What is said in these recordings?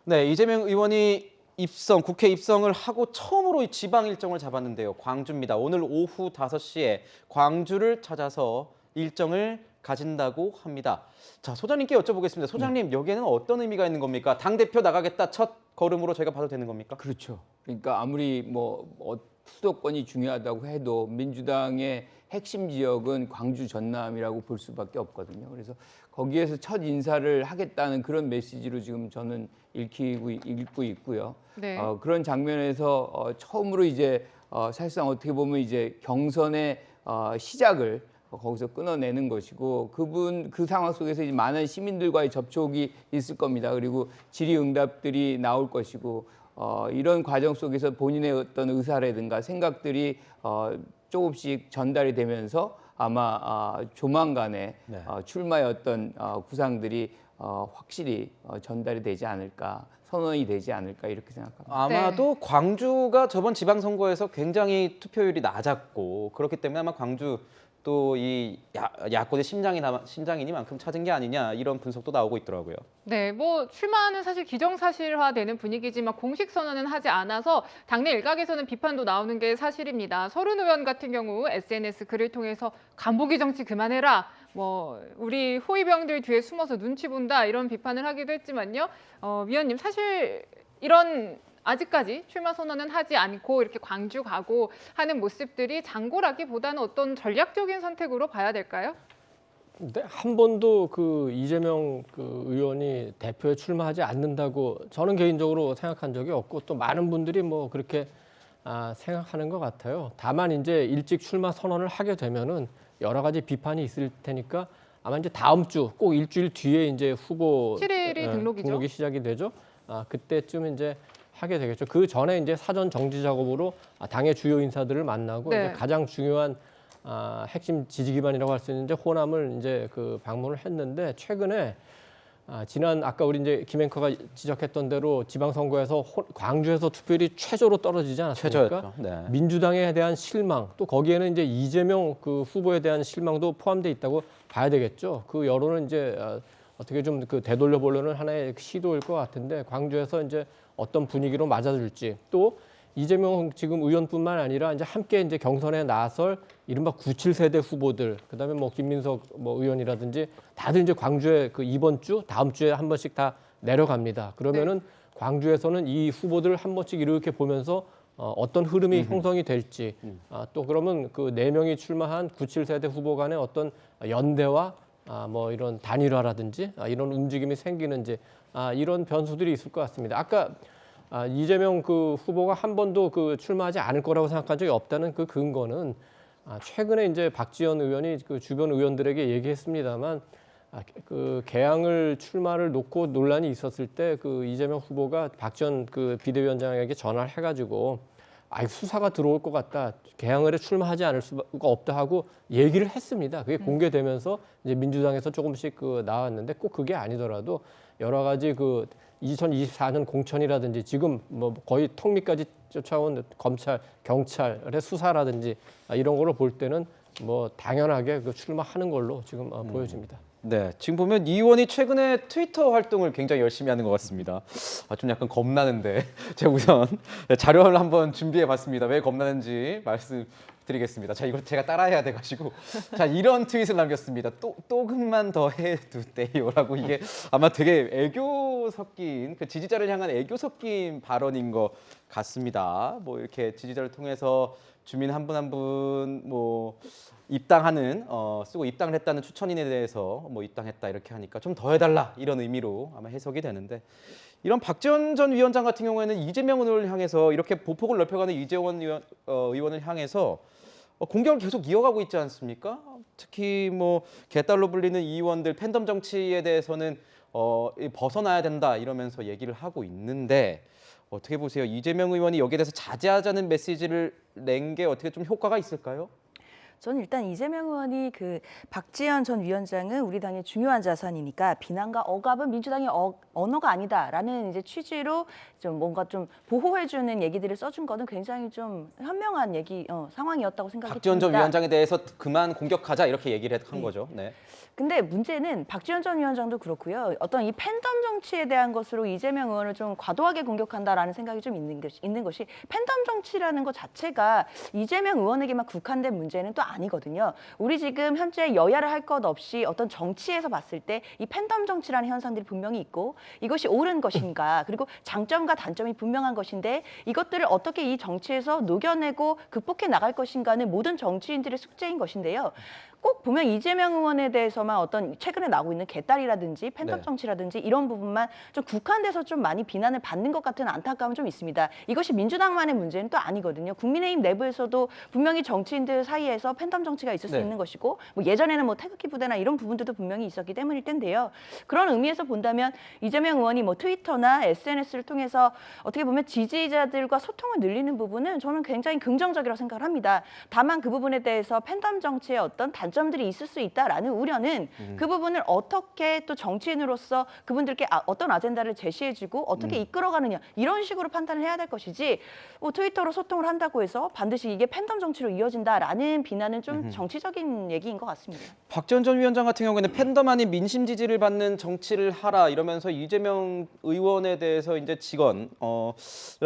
네, 이재명 의원이 국회 입성을 하고 처음으로 지방 일정을 잡았는데요. 광주입니다. 오늘 오후 5시에 광주를 찾아서 일정을 가진다고 합니다. 자, 소장님께 여쭤보겠습니다. 소장님, 여기에는 어떤 의미가 있는 겁니까? 당대표 나가겠다 첫 걸음으로 저희가 봐도 되는 겁니까? 그렇죠. 그러니까 아무리 수도권이 중요하다고 해도 민주당의 핵심 지역은 광주 전남이라고 볼 수밖에 없거든요. 그래서 거기에서 첫 인사를 하겠다는 그런 메시지로 지금 저는 읽고 있고요. 네. 그런 장면에서 처음으로 이제 사실상 어떻게 보면 이제 경선의 시작을 거기서 끊어내는 것이고 그 상황 속에서 이제 많은 시민들과의 접촉이 있을 겁니다. 그리고 질의응답들이 나올 것이고 이런 과정 속에서 본인의 어떤 의사라든가 생각들이 조금씩 전달이 되면서 아마 조만간에 네. 출마의 어떤 구상들이 확실히 전달이 되지 않을까, 선언이 되지 않을까 이렇게 생각합니다. 아마도 광주가 저번 지방선거에서 굉장히 투표율이 낮았고 그렇기 때문에 아마 광주 또 이 야권의 심장이니만큼 찾은 게 아니냐 이런 분석도 나오고 있더라고요. 네, 뭐 출마는 사실 기정사실화되는 분위기지만 공식 선언은 하지 않아서 당내 일각에서는 비판도 나오는 게 사실입니다. 서른 의원 같은 경우 SNS 글을 통해서 간보기 정치 그만해라. 뭐 우리 호위병들 뒤에 숨어서 눈치 본다 이런 비판을 하기도 했지만요. 위원님 사실 이런 아직까지 출마 선언은 하지 않고 이렇게 광주 가고 하는 모습들이 장고라기보다는 어떤 전략적인 선택으로 봐야 될까요? 근데 한 번도 그 이재명 의원이 대표에 출마하지 않는다고 저는 개인적으로 생각한 적이 없고 또 많은 분들이 뭐 그렇게 생각하는 것 같아요. 다만 이제 일찍 출마 선언을 하게 되면은 여러 가지 비판이 있을 테니까 아마 이제 다음 주 꼭 일주일 뒤에 이제 후보 7일이 등록이 시작이 되죠. 그때쯤 이제 하게 되겠죠. 그 전에 이제 사전 정지 작업으로 당의 주요 인사들을 만나고 네. 이제 가장 중요한 핵심 지지 기반이라고 할 수 있는 이제 호남을 이제 방문을 했는데 최근에 지난 아까 우리 이제 김 앵커가 지적했던 대로 지방선거에서 광주에서 투표율이 최저로 떨어지지 않았습니까? 최저였죠. 네. 민주당에 대한 실망 또 거기에는 이제 이재명 후보에 대한 실망도 포함돼 있다고 봐야 되겠죠. 그 여론은 이제 어떻게 좀 되돌려 보려는 하나의 시도일 것 같은데 광주에서 이제 어떤 분위기로 맞아줄지 또 이재명 지금 의원뿐만 아니라 이제 함께 이제 경선에 나설 이른바 97세대 후보들 그다음에 뭐 김민석 의원이라든지 다들 이제 광주에 이번 주 다음 주에 한 번씩 다 내려갑니다. 그러면은 광주에서는 이 후보들 한 번씩 이렇게 보면서 어떤 흐름이 형성이 될지 또 그러면 그 4명이 출마한 97세대 후보 간의 어떤 연대와 뭐 이런 단일화라든지 이런 움직임이 생기는지 이런 변수들이 있을 것 같습니다. 아까 이재명 후보가 한 번도 출마하지 않을 거라고 생각한 적이 없다는 그 근거는 최근에 이제 박지원 의원이 주변 의원들에게 얘기했습니다만 개항을 출마를 놓고 논란이 있었을 때 이재명 후보가 박지원 비대위원장에게 전화를 해가지고 수사가 들어올 것 같다. 개항을에 출마하지 않을 수가 없다 하고 얘기를 했습니다. 그게 공개되면서 이제 민주당에서 조금씩 나왔는데 꼭 그게 아니더라도 여러 가지 2024년 공천이라든지 지금 뭐 거의 턱 밑까지 쫓아온 검찰, 경찰의 수사라든지 이런 거를 볼 때는 뭐 당연하게 출마하는 걸로 지금 보여집니다. 네, 지금 보면 이 의원이 최근에 트위터 활동을 굉장히 열심히 하는 것 같습니다. 좀 약간 겁나는데 제가 우선 자료를 한번 준비해봤습니다. 왜 겁나는지 말씀드리겠습니다. 자, 이걸 제가 따라해야 돼가지고 자 이런 트윗을 남겼습니다. 조금만 더 해도 돼요라고 이게 아마 되게 애교 섞인 지지자를 향한 애교 섞인 발언인 것 같습니다. 뭐 이렇게 지지자를 통해서 주민 한 분 한 분 뭐 입당하는 쓰고 입당을 했다는 추천인에 대해서 뭐 입당했다 이렇게 하니까 좀 더 해달라 이런 의미로 아마 해석이 되는데 이런 박지원 전 위원장 같은 경우에는 이재명 의원을 향해서 이렇게 보폭을 넓혀가는 이재원 의원을 향해서 공격을 계속 이어가고 있지 않습니까? 특히 뭐 개딸로 불리는 이 의원들 팬덤 정치에 대해서는 벗어나야 된다 이러면서 얘기를 하고 있는데 어떻게 보세요? 이재명 의원이 여기에 대해서 자제하자는 메시지를 낸 게 어떻게 좀 효과가 있을까요? 저는 일단 이재명 의원이 그 박지원 전 위원장은 우리 당의 중요한 자산이니까 비난과 억압은 민주당의 언어가 아니다라는 이제 취지로 좀 뭔가 좀 보호해주는 얘기들을 써준 거는 굉장히 좀 현명한 상황이었다고 생각이 박지원 전 듭니다. 위원장에 대해서 그만 공격하자 이렇게 얘기를 한 거죠. 네. 근데 문제는 박지원 전 위원장도 그렇고요. 어떤 이 팬덤 정치에 대한 것으로 이재명 의원을 좀 과도하게 공격한다라는 생각이 좀 있는 것이 팬덤 정치라는 것 자체가 이재명 의원에게만 국한된 문제는 또 아니거든요. 우리 지금 현재 여야를 할 것 없이 어떤 정치에서 봤을 때 이 팬덤 정치라는 현상들이 분명히 있고 이것이 옳은 것인가 그리고 장점과 단점이 분명한 것인데 이것들을 어떻게 이 정치에서 녹여내고 극복해 나갈 것인가는 모든 정치인들의 숙제인 것인데요. 꼭 보면 이재명 의원에 대해서만 어떤 최근에 나오고 있는 개딸이라든지 팬덤 네. 정치라든지 이런 부분만 좀 국한돼서 좀 많이 비난을 받는 것 같은 안타까움은 좀 있습니다. 이것이 민주당만의 문제는 또 아니거든요. 국민의힘 내부에서도 분명히 정치인들 사이에서 팬덤 정치가 있을 수 네. 있는 것이고 뭐 예전에는 뭐 태극기 부대나 이런 부분들도 분명히 있었기 때문일 텐데요. 그런 의미에서 본다면 이재명 의원이 뭐 트위터나 SNS를 통해서 어떻게 보면 지지자들과 소통을 늘리는 부분은 저는 굉장히 긍정적이라고 생각을 합니다. 다만 그 부분에 대해서 팬덤 정치의 어떤 단점들이 있을 수 있다라는 우려는 그 부분을 어떻게 또 정치인으로서 그분들께 어떤 아젠다를 제시해주고 어떻게 이끌어가느냐 이런 식으로 판단을 해야 될 것이지 뭐 트위터로 소통을 한다고 해서 반드시 이게 팬덤 정치로 이어진다라는 비난은 좀 정치적인 얘기인 것 같습니다. 박지원 전 위원장 같은 경우에는 팬덤 아닌 민심 지지를 받는 정치를 하라 이러면서 이재명 의원에 대해서 이제 직언을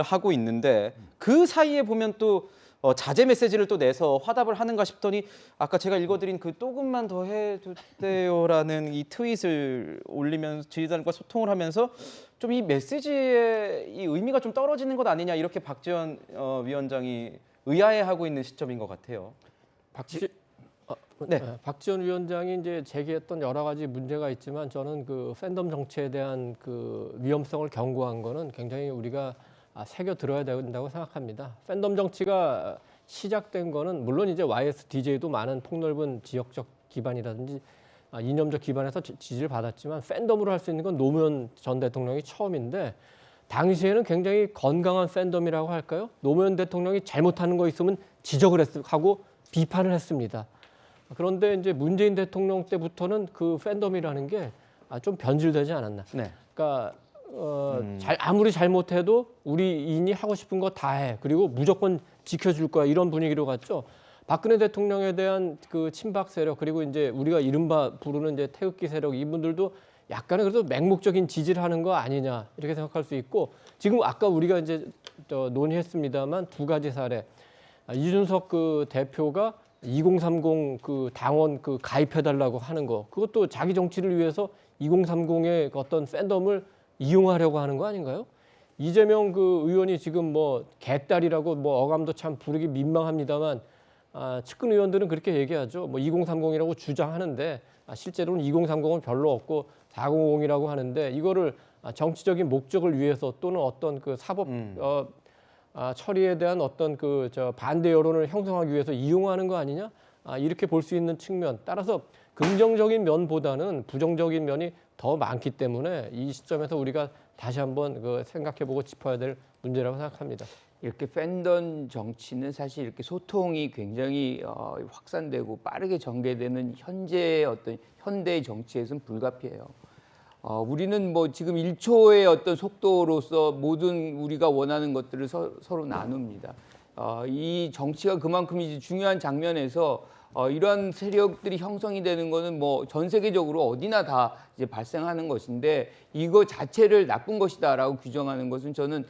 하고 있는데 그 사이에 보면 또 자제 메시지를 또 내서 화답을 하는가 싶더니 아까 제가 읽어드린 그 조금만 더 해주세요라는 이 트윗을 올리면서 지지자들과 소통을 하면서 좀 이 메시지의 이 의미가 좀 떨어지는 것 아니냐 이렇게 박지원 위원장이 의아해하고 있는 시점인 것 같아요. 네. 박지원 위원장이 이제 제기했던 여러 가지 문제가 있지만 저는 그 팬덤 정치에 대한 그 위험성을 경고한 거는 굉장히 우리가 새겨 들어야 된다고 생각합니다. 팬덤 정치가 시작된 거는 물론 이제 YSDJ도 많은 폭넓은 지역적 기반이라든지 이념적 기반에서 지지를 받았지만 팬덤으로 할 수 있는 건 노무현 전 대통령이 처음인데 당시에는 굉장히 건강한 팬덤이라고 할까요? 노무현 대통령이 잘못하는 거 있으면 지적을 하고 비판을 했습니다. 그런데 이제 문재인 대통령 때부터는 그 팬덤이라는 게 좀 변질되지 않았나. 네. 그러니까 아무리 잘못해도 우리인이 하고 싶은 거 다 해. 그리고 무조건 지켜줄 거야. 이런 분위기로 갔죠. 박근혜 대통령에 대한 그 친박 세력 그리고 이제 우리가 이른바 부르는 이제 태극기 세력 이분들도 약간은 그래도 맹목적인 지지를 하는 거 아니냐 이렇게 생각할 수 있고 지금 아까 우리가 이제 논의했습니다만 두 가지 사례. 이준석 그 대표가 2030 그 당원 그 가입해달라고 하는 거 그것도 자기 정치를 위해서 2030의 어떤 팬덤을 이용하려고 하는 거 아닌가요? 이재명 그 의원이 지금 뭐 개딸이라고 뭐 어감도 참 부르기 민망합니다만 측근 의원들은 그렇게 얘기하죠. 뭐 2030이라고 주장하는데 실제로는 2030은 별로 없고 400이라고 하는데 이거를 정치적인 목적을 위해서 또는 어떤 그 사법 처리에 대한 어떤 그 반대 여론을 형성하기 위해서 이용하는 거 아니냐? 이렇게 볼 수 있는 측면. 따라서 긍정적인 면보다는 부정적인 면이 더 많기 때문에 이 시점에서 우리가 다시 한번 그 생각해보고 짚어야 될 문제라고 생각합니다. 이렇게 팬덤 정치는 사실 이렇게 소통이 굉장히 확산되고 빠르게 전개되는 현재의 어떤 현대의 정치에서는 불가피해요. 우리는 뭐 지금 1초의 어떤 속도로서 모든 우리가 원하는 것들을 서로 나눕니다. 이 정치가 그만큼 이제 중요한 장면에서 이러한 세력들이 형성이 되는 거는 뭐 전 세계적으로 어디나 다 이제 발생하는 것인데 이거 자체를 나쁜 것이다라고 규정하는 것은 저는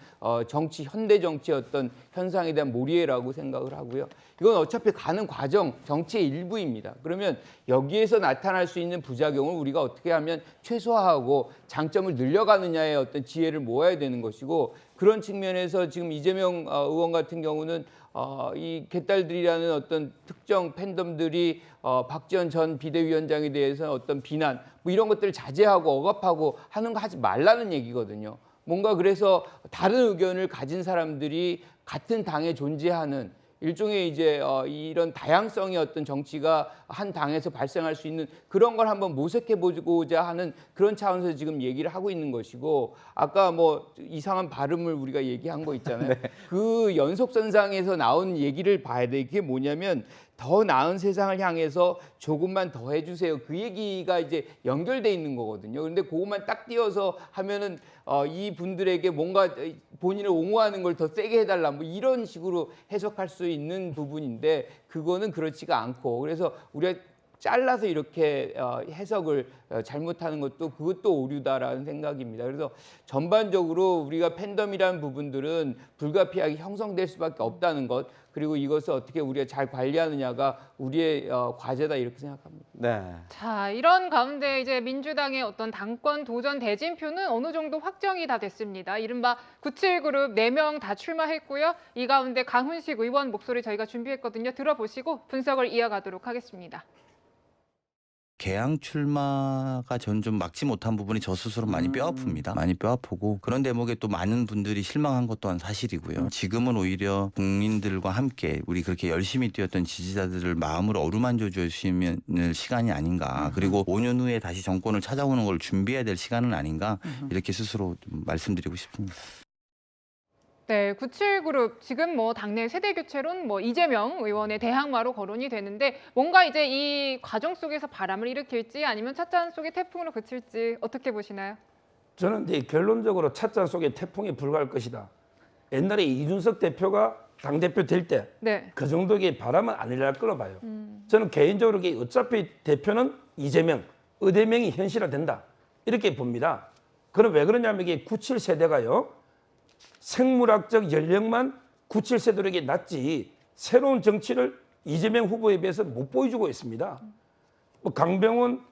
현대 정치의 어떤 현상에 대한 몰이해라고 생각을 하고요. 이건 어차피 가는 과정, 정치의 일부입니다. 그러면 여기에서 나타날 수 있는 부작용을 우리가 어떻게 하면 최소화하고 장점을 늘려가느냐의 어떤 지혜를 모아야 되는 것이고 그런 측면에서 지금 이재명 의원 같은 경우는 이 개딸들이라는 어떤 특정 팬덤들이 박지원 전 비대위원장에 대해서 어떤 비난 뭐 이런 것들을 자제하고 억압하고 하는 거 하지 말라는 얘기거든요. 뭔가 그래서 다른 의견을 가진 사람들이 같은 당에 존재하는 일종의 이제 이런 다양성의 어떤 정치가 한 당에서 발생할 수 있는 그런 걸 한번 모색해 보고자 하는 그런 차원에서 지금 얘기를 하고 있는 것이고 아까 뭐 이상한 발음을 우리가 얘기한 거 있잖아요. 그 연속선상에서 나온 얘기를 봐야 돼. 그게 뭐냐면 더 나은 세상을 향해서 조금만 더 해주세요. 그 얘기가 이제 연결돼 있는 거거든요. 그런데 그것만 딱 띄어서 하면은 이 분들에게 뭔가 본인을 옹호하는 걸 더 세게 해달라 뭐 이런 식으로 해석할 수 있는 부분인데 그거는 그렇지가 않고 그래서 우리가 잘라서 이렇게 해석을 잘못하는 것도 그것도 오류다라는 생각입니다. 그래서 전반적으로 우리가 팬덤이라는 부분들은 불가피하게 형성될 수밖에 없다는 것 그리고 이것을 어떻게 우리가 잘 관리하느냐가 우리의 과제다 이렇게 생각합니다. 네. 자, 이런 가운데 이제 민주당의 어떤 당권 도전 대진표는 어느 정도 확정이 다 됐습니다. 이른바 97그룹 4명 다 출마했고요. 이 가운데 강훈식 의원 목소리 저희가 준비했거든요. 들어보시고 분석을 이어가도록 하겠습니다. 개항 출마가 전 좀 막지 못한 부분이 저 스스로 많이 뼈아픕니다. 많이 뼈아프고 그런 대목에 또 많은 분들이 실망한 것 또한 사실이고요. 지금은 오히려 국민들과 함께 우리 그렇게 열심히 뛰었던 지지자들을 마음으로 어루만져 주시는 시간이 아닌가. 그리고 5년 후에 다시 정권을 찾아오는 걸 준비해야 될 시간은 아닌가. 이렇게 스스로 좀 말씀드리고 싶습니다. 네, 97그룹 지금 뭐 당내 세대 교체론 뭐 이재명 의원의 대항마로 거론이 되는데 뭔가 이제 이 과정 속에서 바람을 일으킬지 아니면 찻잔 속의 태풍으로 그칠지 어떻게 보시나요? 저는 이제 결론적으로 찻잔 속에 태풍에 불과할 것이다. 옛날에 이준석 대표가 당대표 될 때 그 네. 정도의 바람은 안 일어날 거로 봐요. 저는 개인적으로 어차피 대표는 이재명, 의대명이 현실화된다. 이렇게 봅니다. 그럼 왜 그러냐면 이게 97세대가요. 생물학적 연령만 97세대에게 낮지 새로운 정치를 이재명 후보에 비해서 못 보여주고 있습니다. 뭐 강병원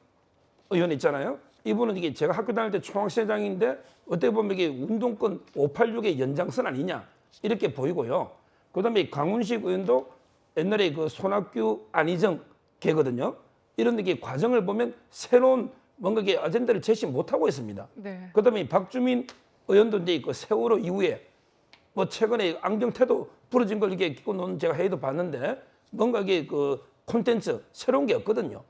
의원 있잖아요. 이분은 이게 제가 학교 다닐 때 총학생회장인데 어떻게 보면 이게 운동권 586의 연장선 아니냐 이렇게 보이고요. 그다음에 강훈식 의원도 옛날에 그 손학규 안희정 개거든요. 이런 게 과정을 보면 새로운 뭔가 이게 아젠다를 제시 못하고 있습니다. 네. 그다음에 박주민 의원도 이제 그 세월호 이후에 뭐 최근에 안경테도 부러진 걸 이게 끼고 노는 제가 회의도 봤는데 뭔가 이게 그 콘텐츠 새로운 게 없거든요.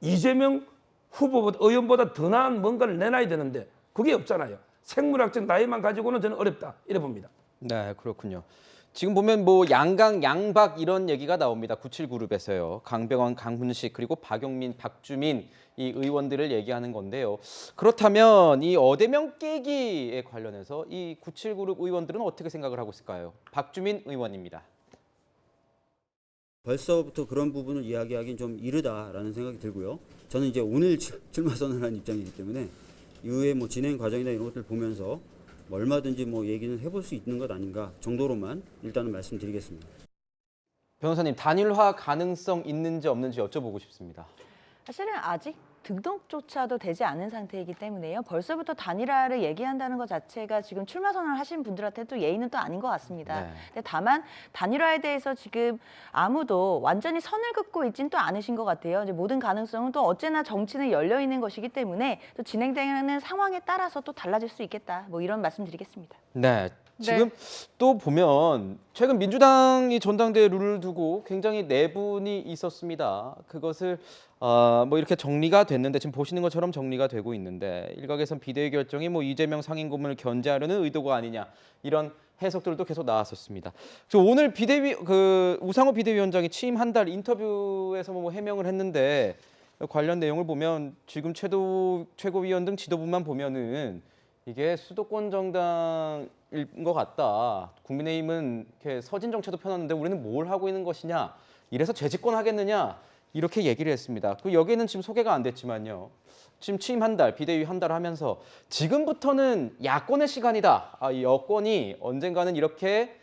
이재명 후보보다 의원보다 더 나은 뭔가를 내놔야 되는데 그게 없잖아요. 생물학적 나이만 가지고는 저는 어렵다 이래 봅니다. 네, 그렇군요. 지금 보면 뭐 양강, 양박 이런 얘기가 나옵니다. 97그룹에서요. 강병원, 강훈식 그리고 박용민, 박주민 이 의원들을 얘기하는 건데요. 그렇다면 이 어대명 깨기에 관련해서 이 97그룹 의원들은 어떻게 생각을 하고 있을까요? 박주민 의원입니다. 벌써부터 그런 부분을 이야기하기는 좀 이르다라는 생각이 들고요. 저는 이제 오늘 출마 선언한 입장이기 때문에 이후에 뭐 진행 과정이나 이런 것들 보면서 뭐 얼마든지 뭐 얘기는 해볼 수 있는 것 아닌가 정도로만 일단은 말씀드리겠습니다. 변호사님, 단일화 가능성 있는지 없는지 여쭤보고 싶습니다. 사실은 아직 등록조차도 되지 않은 상태이기 때문에요. 벌써부터 단일화를 얘기한다는 것 자체가 지금 출마 선언을 하신 분들한테도 예의는 또 아닌 것 같습니다. 네. 근데 다만 단일화에 대해서 지금 아무도 완전히 선을 긋고 있진 또 않으신 것 같아요. 이제 모든 가능성은 또 어째나 정치는 열려 있는 것이기 때문에 또 진행되는 상황에 따라서 또 달라질 수 있겠다. 뭐 이런 말씀드리겠습니다. 네. 지금 또 보면 최근 민주당이 전당대회 룰을 두고 굉장히 내분이 있었습니다. 그것을 뭐 이렇게 정리가 됐는데 지금 보시는 것처럼 정리가 되고 있는데 일각에선 비대위 결정이 뭐 이재명 상임고문을 견제하려는 의도가 아니냐 이런 해석들도 계속 나왔었습니다. 그래서 오늘 비대위 우상호 비대위원장이 취임 한 달 인터뷰에서 뭐 해명을 했는데 관련 내용을 보면 지금 최고위원 등 지도부만 보면은 이게 수도권 정당인 것 같다. 국민의힘은 이렇게 서진 정체도 펴놨는데 우리는 뭘 하고 있는 것이냐. 이래서 재집권 하겠느냐. 이렇게 얘기를 했습니다. 그 여기에는 지금 소개가 안 됐지만요. 지금 취임 한 달, 비대위 한 달 하면서 지금부터는 야권의 시간이다. 이 여권이 언젠가는 이렇게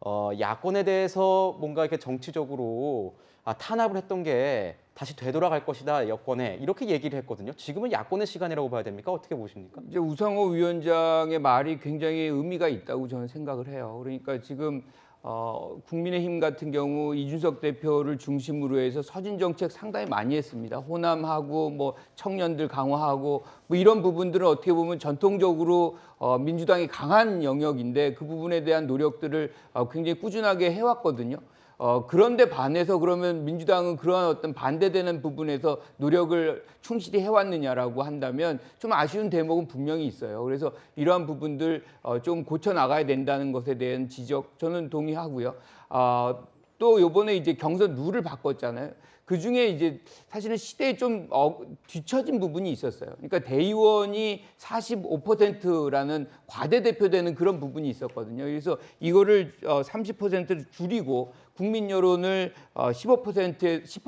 야권에 대해서 뭔가 이렇게 정치적으로 탄압을 했던 게 다시 되돌아갈 것이다 여권에 이렇게 얘기를 했거든요. 지금은 야권의 시간이라고 봐야 됩니까? 어떻게 보십니까? 이제 우상호 위원장의 말이 굉장히 의미가 있다고 저는 생각을 해요. 그러니까 지금 국민의힘 같은 경우 이준석 대표를 중심으로 해서 서진 정책 상당히 많이 했습니다. 호남하고 뭐 청년들 강화하고 뭐 이런 부분들은 어떻게 보면 전통적으로 민주당이 강한 영역인데 그 부분에 대한 노력들을 굉장히 꾸준하게 해왔거든요. 그런데 반해서 그러면 민주당은 그러한 어떤 반대되는 부분에서 노력을 충실히 해왔느냐라고 한다면 좀 아쉬운 대목은 분명히 있어요. 그래서 이러한 부분들 좀 고쳐 나가야 된다는 것에 대한 지적 저는 동의하고요. 또 요번에 이제 경선 룰을 바꿨잖아요. 그 중에 이제 사실은 시대에 좀 뒤처진 부분이 있었어요. 그러니까 대의원이 45%라는 과대대표되는 그런 부분이 있었거든요. 그래서 이거를 30%를 줄이고 국민 여론을 10%에서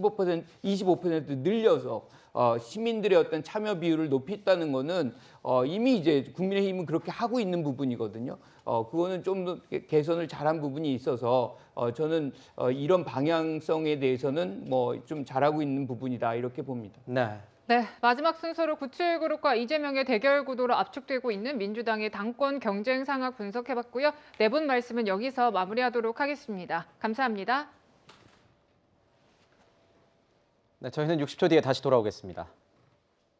15%, 25% 늘려서 시민들의 어떤 참여 비율을 높였다는 거는 이미 이제 국민의힘은 그렇게 하고 있는 부분이거든요. 그거는 좀 더 개선을 잘한 부분이 있어서 저는 이런 방향성에 대해서는 뭐 좀 잘하고 있는 부분이다 이렇게 봅니다. 네. 네, 마지막 순서로 97그룹과 이재명의 대결 구도로 압축되고 있는 민주당의 당권 경쟁 상황 분석해봤고요. 네 분 말씀은 여기서 마무리하도록 하겠습니다. 감사합니다. 네, 저희는 60초 뒤에 다시 돌아오겠습니다.